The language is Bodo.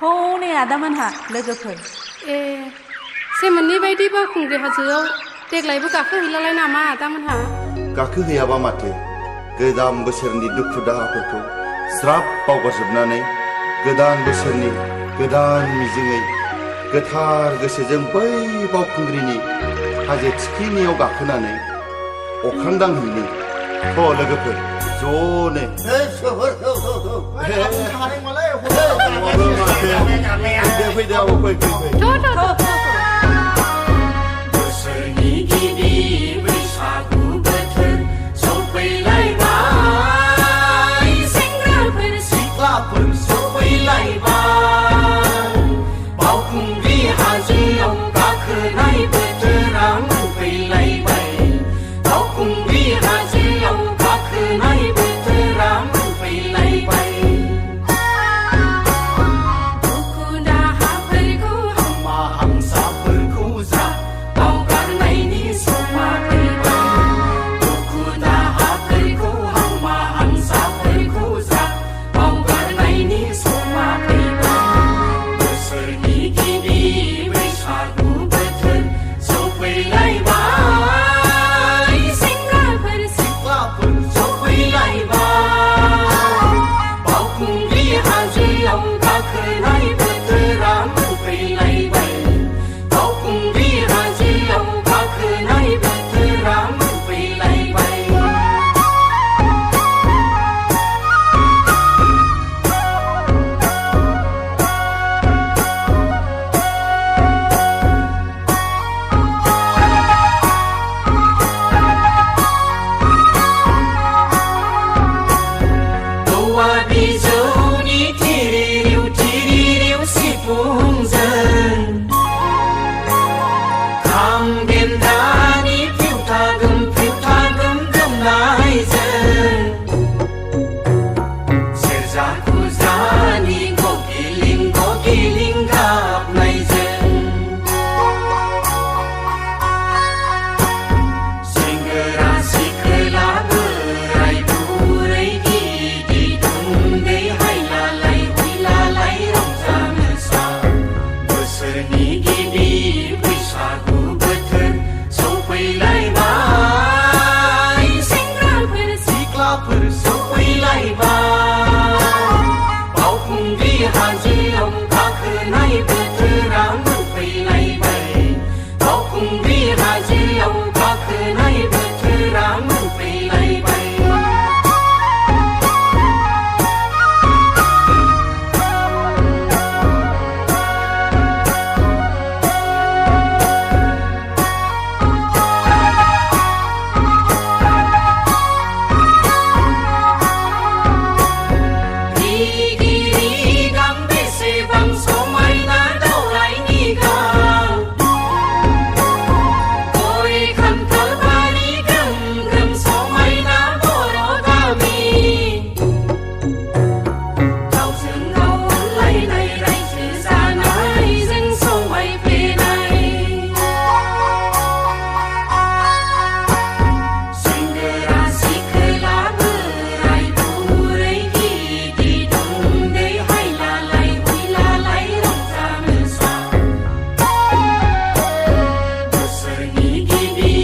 हनै आदामोनहा लोगोफोर ए सेमोननि बायदि बावखुंग्रि हाजोआव देग्लायबो गाखोहैलालाय नामा आदामोनहा गाखोहैयाबा माथो गोदान बोसोरनि दुखु दाहाफोरखौ ज्राब बावगारजोबनानै गोदान बोसोरनि गोदान मिजिङै गोथार गोसोजों बै बावखुंग्रिनि हाजो थिखिनियाव गाखोनानै अख्रां दांहैनि लोगोफोर ज'नो फैदो आबौ फै बोसोरनि गिबि बैसागु बोथोर सफैलायबाय सेंग्राफोर सिख्लाफोर सफैलायबाय बावखुंग्रि हाजोआव गाखोनाय बोथोरा मोनफैलायबाय बावखुंग्रि हाजोआव गाखोनाय बोथोरा मोनफैलायबाय दुखु दाहाफोरखौ हामा हांसाफोरखौ जा बावगारनायनि समा फैबाय दुखु दाहाफोरखौ हामा हांसाफोरखौ जा बावगारनायनि समा फैबाय बोसोरनि गिबि बैसागु बोथोर सफैलायबाय सेंग्राफोर सिख्लाफोर सफैलायबाय बावखुंग्रि हाजोआव गाखोनाय